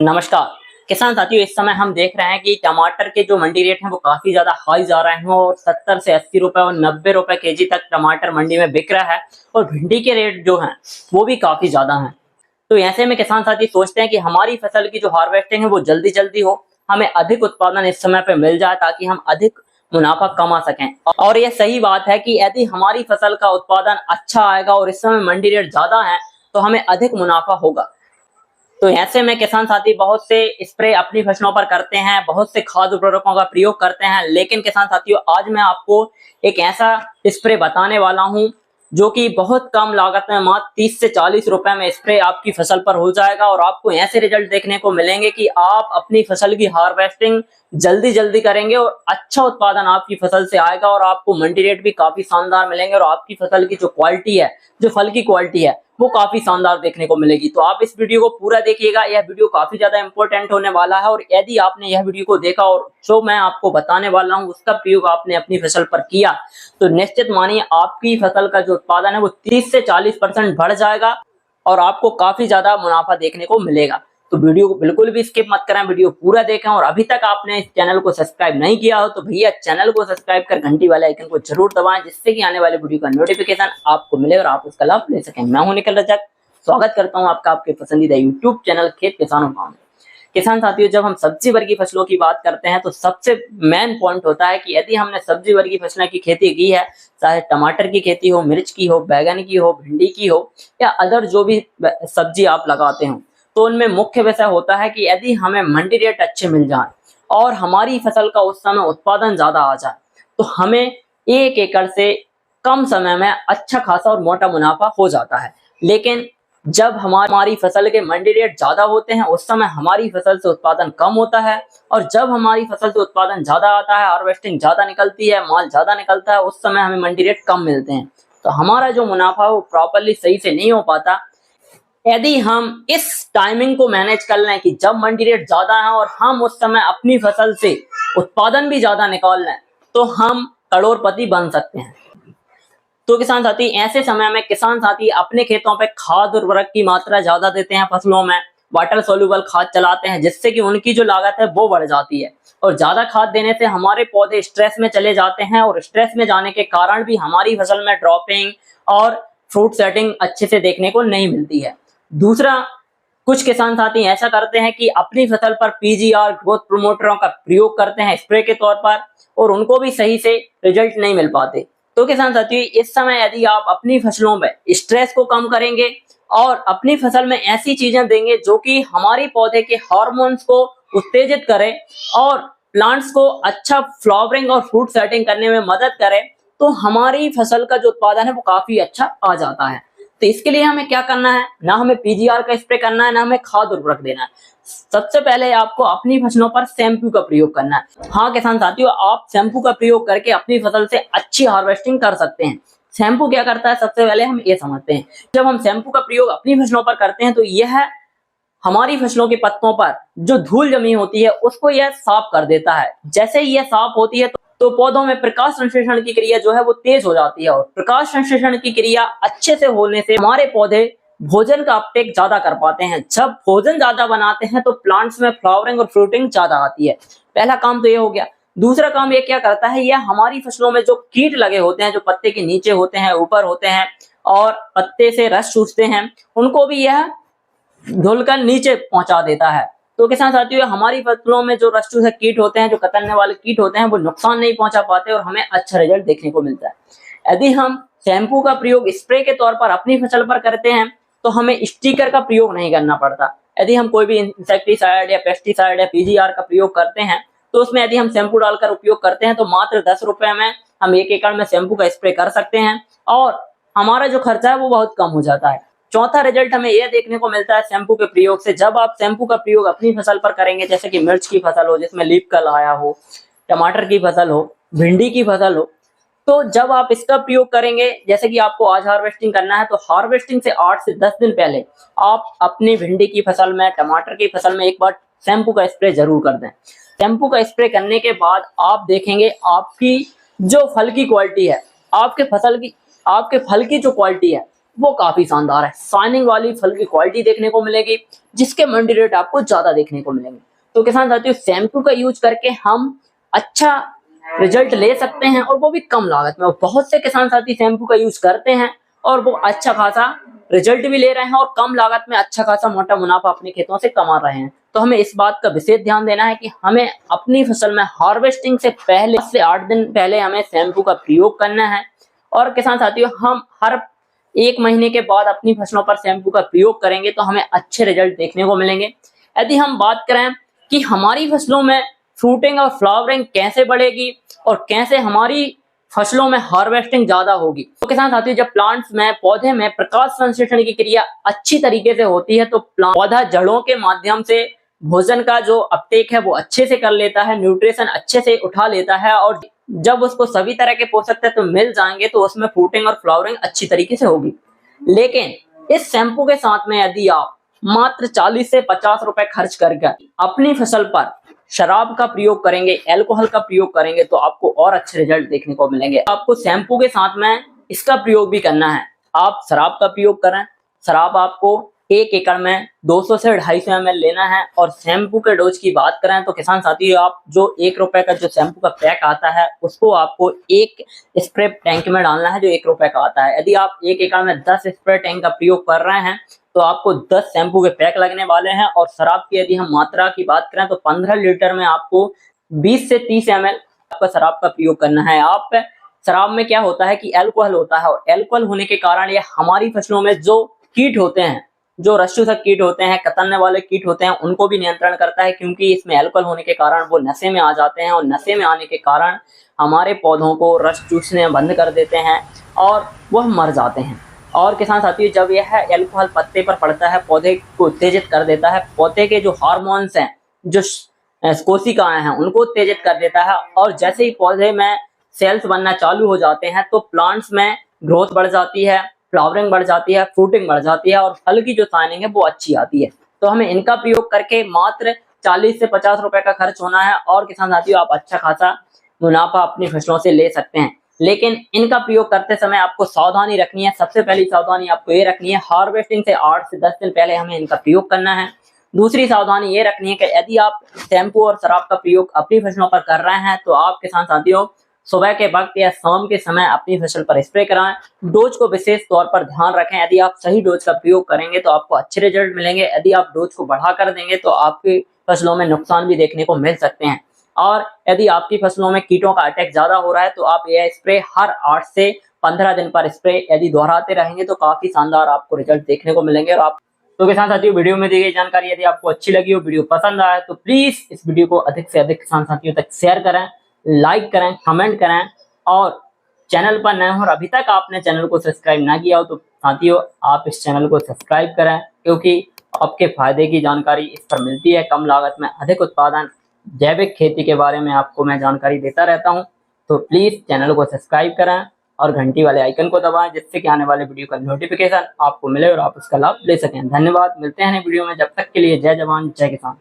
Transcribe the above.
नमस्कार किसान साथियों, इस समय हम देख रहे हैं कि टमाटर के जो मंडी रेट हैं वो काफी ज्यादा हाई जा रहे हैं और 70 से 80 रुपए और 90 रुपए केजी तक टमाटर मंडी में बिक रहा है। और भिंडी के रेट जो हैं वो भी काफी ज्यादा हैं। तो ऐसे में किसान साथी सोचते हैं कि हमारी फसल की जो हार्वेस्टिंग है वो जल्दी जल्दी हो, हमें अधिक उत्पादन इस समय पे मिल जाए ताकि हम अधिक मुनाफा कमा सकें। और यह सही बात है कि यदि हमारी फसल का उत्पादन अच्छा आएगा और इस समय मंडी रेट ज्यादा है तो हमें अधिक मुनाफा होगा। तो ऐसे में किसान साथी बहुत से स्प्रे अपनी फसलों पर करते हैं, बहुत से खाद्य उर्वरकों का प्रयोग करते हैं, लेकिन किसान साथियों आज मैं आपको एक ऐसा स्प्रे बताने वाला हूं जो कि बहुत कम लागत में मात्र 30 से 40 रुपए में स्प्रे आपकी फसल पर हो जाएगा और आपको ऐसे रिजल्ट देखने को मिलेंगे कि आप अपनी फसल की हार्वेस्टिंग जल्दी जल्दी करेंगे और अच्छा उत्पादन आपकी फसल से आएगा और आपको मंडी रेट भी काफी शानदार मिलेंगे और आपकी फसल की जो क्वालिटी है, जो फल की क्वालिटी है, वो काफी शानदार देखने को मिलेगी। तो आप इस वीडियो को पूरा देखिएगा, यह वीडियो काफी ज्यादा इंपॉर्टेंट होने वाला है। और यदि आपने यह वीडियो को देखा और जो मैं आपको बताने वाला हूं उसका प्रयोग आपने अपनी फसल पर किया तो निश्चित मानिए आपकी फसल का जो उत्पादन है वो 30 से 40% बढ़ जाएगा और आपको काफी ज्यादा मुनाफा देखने को मिलेगा। तो वीडियो को बिल्कुल भी स्किप मत करें, वीडियो पूरा देखें। और अभी तक आपने इस चैनल को सब्सक्राइब नहीं किया हो तो भैया चैनल को सब्सक्राइब कर घंटी वाले आइकन को जरूर दबाएं, जिससे कि आने वाले वीडियो का नोटिफिकेशन आपको मिले और आप उसका लाभ ले सकें। मैं हूं निखिल रजक, स्वागत करता हूं आपका आपके पसंदीदा यूट्यूब चैनल खेत किसान और गांव में। किसान साथियों, जब हम सब्जी वर्गीय फसलों की बात करते हैं तो सबसे मेन पॉइंट होता है कि यदि हमने सब्जी वर्गीय फसलों की खेती की है, चाहे टमाटर की खेती हो, मिर्च की हो, बैगन की हो, भिंडी की हो या अदर जो भी सब्जी आप लगाते हो, तो उनमें मुख्य विषय होता है कि यदि हमें मंडी रेट अच्छे मिल जाए और हमारी फसल का उस समय उत्पादन ज्यादा आ जाए तो हमें 1 एकड़ से कम समय में अच्छा खासा और मोटा मुनाफा हो जाता है। लेकिन जब हमारी फसल के मंडी रेट ज्यादा होते हैं उस समय हमारी फसल से उत्पादन कम होता है और जब हमारी फसल से उत्पादन ज्यादा आता है, हार्वेस्टिंग ज्यादा निकलती है, माल ज्यादा निकलता है, उस समय हमें मंडी रेट कम मिलते हैं। तो हमारा जो मुनाफा है वो प्रॉपरली सही से नहीं हो पाता। यदि हम इस टाइमिंग को मैनेज कर लें कि जब मंडी रेट ज्यादा है और हम उस समय अपनी फसल से उत्पादन भी ज्यादा निकाल लें तो हम करोड़पति बन सकते हैं। तो किसान साथी ऐसे समय में किसान साथी अपने खेतों पे खाद उर्वरक की मात्रा ज्यादा देते हैं, फसलों में वाटर सोल्यूबल खाद चलाते हैं, जिससे कि उनकी जो लागत है वो बढ़ जाती है। और ज्यादा खाद देने से हमारे पौधे स्ट्रेस में चले जाते हैं और स्ट्रेस में जाने के कारण भी हमारी फसल में ड्रॉपिंग और फ्रूट सेटिंग अच्छे से देखने को नहीं मिलती है। दूसरा, कुछ किसान साथी ऐसा करते हैं कि अपनी फसल पर पीजीआर ग्रोथ प्रोमोटरों का प्रयोग करते हैं स्प्रे के तौर पर और उनको भी सही से रिजल्ट नहीं मिल पाते। तो किसान साथियों, इस समय यदि आप अपनी फसलों में स्ट्रेस को कम करेंगे और अपनी फसल में ऐसी चीजें देंगे जो कि हमारी पौधे के हार्मोन्स को उत्तेजित करे और प्लांट्स को अच्छा फ्लावरिंग और फ्रूट सेटिंग करने में मदद करे, तो हमारी फसल का जो उत्पादन है वो काफी अच्छा आ जाता है। तो इसके लिए हमें क्या करना है, ना हमें पीजीआर का स्प्रे करना है, ना हमें खाद उर्वरक देना है। सबसे पहले आपको अपनी फसलों पर शैम्पू का प्रयोग करना है। हाँ किसान साथियों, आप शैम्पू का प्रयोग करके अपनी फसल से अच्छी हार्वेस्टिंग कर सकते हैं। शैम्पू क्या करता है, सबसे पहले हम ये समझते हैं। जब हम शैम्पू का प्रयोग अपनी फसलों पर करते हैं तो यह हमारी फसलों के पत्तों पर जो धूल जमी होती है उसको यह साफ कर देता है। जैसे ही यह साफ होती है तो पौधों में प्रकाश संश्लेषण की क्रिया जो है वो तेज हो जाती है और प्रकाश संश्लेषण की क्रिया अच्छे से होने से हमारे पौधे भोजन का अपटेक ज्यादा कर पाते हैं। जब भोजन ज्यादा बनाते हैं तो प्लांट्स में फ्लावरिंग और फ्रूटिंग ज्यादा आती है। पहला काम तो ये हो गया। दूसरा काम ये क्या करता है, यह हमारी फसलों में जो कीट लगे होते हैं, जो पत्ते के नीचे होते हैं, ऊपर होते हैं और पत्ते से रस चूसते हैं, उनको भी यह धुलकर नीचे पहुंचा देता है। तो किसान साथियों, हमारी फसलों में जो रस चूसक कीट होते हैं, जो कतरने वाले कीट होते हैं, वो नुकसान नहीं पहुंचा पाते और हमें अच्छा रिजल्ट देखने को मिलता है। यदि हम शैम्पू का प्रयोग स्प्रे के तौर पर अपनी फसल पर करते हैं तो हमें स्टिकर का प्रयोग नहीं करना पड़ता। यदि हम कोई भी इंसेक्टिसाइड या पेस्टिसाइड या पीजीआर का प्रयोग करते हैं तो उसमें यदि हम शैम्पू डालकर उपयोग करते हैं तो मात्र 10 रुपए में हम 1 एकड़ में शैम्पू का स्प्रे कर सकते हैं और हमारा जो खर्चा है वो बहुत कम हो जाता है। चौथा रिजल्ट हमें यह देखने को मिलता है शैम्पू के प्रयोग से। जब आप शैम्पू का प्रयोग अपनी फसल पर करेंगे, जैसे कि मिर्च की फसल हो जिसमें लीफ कल आया हो, टमाटर की फसल हो, भिंडी की फसल हो, तो जब आप इसका प्रयोग करेंगे, जैसे कि आपको आज हार्वेस्टिंग करना है तो हार्वेस्टिंग से 8 से 10 दिन पहले आप अपनी भिंडी की फसल में, टमाटर की फसल में एक बार शैम्पू का स्प्रे जरूर कर दें। शैम्पू का स्प्रे करने के बाद आप देखेंगे आपकी जो फल की क्वालिटी है, आपके फल की जो क्वालिटी है वो काफी शानदार है। शाइनिंग वाली फल की क्वालिटी देखने को मिलेगी, जिसके मंडी रेट आपको ज्यादा देखने को मिलेंगे। तो किसान साथियों, शैम्पू का यूज करके हम अच्छा रिजल्ट ले सकते हैं, और वो भी कम लागत में। और बहुत से किसान साथी शैम्पू का यूज करते हैं और वो अच्छा खासा रिजल्ट भी ले रहे हैं, और कम लागत में अच्छा खासा मोटा मुनाफा अपने खेतों से कमा रहे हैं। तो हमें इस बात का विशेष ध्यान देना है कि हमें अपनी फसल में हार्वेस्टिंग से पहले 7 से 8 दिन पहले हमें शैम्पू का प्रयोग करना है। और किसान साथियों, हम हर 1 महीने के बाद अपनी फसलों पर शैम्पू का प्रयोग करेंगे तो हमें अच्छे रिजल्ट देखने को मिलेंगे। यदि हम बात करें कि हमारी फसलों में फ्रूटिंग और फ्लावरिंग कैसे बढ़ेगी और कैसे हमारी फसलों में हार्वेस्टिंग ज्यादा होगी, तो किसान साथियों, जब प्लांट्स में पौधे में प्रकाश संश्लेषण की क्रिया अच्छी तरीके से होती है तो पौधा जड़ों के माध्यम से भोजन का जो अपटेक है वो अच्छे से कर लेता है, न्यूट्रिशन अच्छे से उठा लेता है, और जब उसको सभी तरह के पोषक तत्व मिल जाएंगे तो उसमें फ्रूटिंग और फ्लावरिंग अच्छी तरीके से होगी। लेकिन इस शैम्पू के साथ में यदि आप मात्र 40 से 50 रुपए खर्च करके अपनी फसल पर शराब का प्रयोग करेंगे, अल्कोहल का प्रयोग करेंगे, तो आपको और अच्छे रिजल्ट देखने को मिलेंगे। आपको शैम्पू के साथ में इसका प्रयोग भी करना है। आप शराब का प्रयोग करें। शराब आपको 1 एकड़ में 200 से 250 ml लेना है। और शैम्पू के डोज की बात करें तो किसान साथी, आप जो 1 रुपए का जो शैम्पू का पैक आता है उसको आपको 1 स्प्रे टैंक में डालना है जो 1 रुपए का आता है। यदि आप 1 एकड़ में 10 स्प्रे टैंक का प्रयोग कर रहे हैं तो आपको 10 शैम्पू के पैक लगने वाले हैं। और शराब की यदि हम मात्रा की बात करें तो 15 लीटर में आपको 20 से 30 ml आपका शराब का प्रयोग करना है। आप शराब में क्या होता है कि अल्कोहल होता है, और अल्कोहल होने के कारण ये हमारी फसलों में जो कीट होते हैं, जो रश्मिशक कीट होते हैं, कतरने वाले कीट होते हैं, उनको भी नियंत्रण करता है, क्योंकि इसमें अल्कोहल होने के कारण वो नशे में आ जाते हैं, और नशे में आने के कारण हमारे पौधों को रस चूसने बंद कर देते हैं और वह मर जाते हैं। और किसान साथियों, जब यह अल्कोहल पत्ते पर पड़ता है पौधे को उत्तेजित कर देता है, पौधे के जो हार्मोन्स हैं, जो कोशिकाएं हैं, उनको उत्तेजित कर देता है। और जैसे ही पौधे में सेल्स बनना चालू हो जाते हैं तो प्लांट्स में ग्रोथ बढ़ जाती है, फ्लावरिंग बढ़ जाती है, फ्रूटिंग बढ़ जाती है, और फल की जो शाइनिंग है वो अच्छी आती है। तो हमें इनका प्रयोग करके मात्र 40 से 50 रुपए का खर्च होना है, और किसान साथियों, आप अच्छा खासा मुनाफा अपनी फसलों से ले सकते हैं। लेकिन इनका प्रयोग करते समय आपको सावधानी रखनी है। सबसे पहली सावधानी आपको ये रखनी है, हार्वेस्टिंग से 8 से 10 दिन पहले हमें इनका प्रयोग करना है। दूसरी सावधानी ये रखनी है कि यदि आप शैम्पू और शराब का प्रयोग अपनी फसलों पर कर रहे हैं तो आप किसान साथियों सुबह के वक्त या शाम के समय अपनी फसल पर स्प्रे कराएं। डोज को विशेष तौर पर ध्यान रखें। यदि आप सही डोज का प्रयोग करेंगे तो आपको अच्छे रिजल्ट मिलेंगे। यदि आप डोज को बढ़ा कर देंगे तो आपकी फसलों में नुकसान भी देखने को मिल सकते हैं। और यदि आपकी फसलों में कीटों का अटैक ज्यादा हो रहा है तो आप यह स्प्रे हर 8 से 15 दिन पर स्प्रे यदि दोहराते रहेंगे तो काफी शानदार आपको रिजल्ट देखने को मिलेंगे। और आप तो किसान साथियों, वीडियो में दी गई जानकारी यदि आपको अच्छी लगी हो, वीडियो पसंद आया तो प्लीज इस वीडियो को अधिक से अधिक किसान साथियों तक शेयर करें, लाइक करें, कमेंट करें। और चैनल पर नए हो और अभी तक आपने चैनल को सब्सक्राइब ना किया हो तो साथियों आप इस चैनल को सब्सक्राइब करें, क्योंकि आपके फायदे की जानकारी इस पर मिलती है। कम लागत में अधिक उत्पादन, जैविक खेती के बारे में आपको मैं जानकारी देता रहता हूं। तो प्लीज चैनल को सब्सक्राइब करें और घंटी वाले आइकन को दबाएं, जिससे कि आने वाले वीडियो का नोटिफिकेशन आपको मिले और आप उसका लाभ ले सकें। धन्यवाद, मिलते हैं नई वीडियो में। जब तक के लिए जय जवान जय किसान।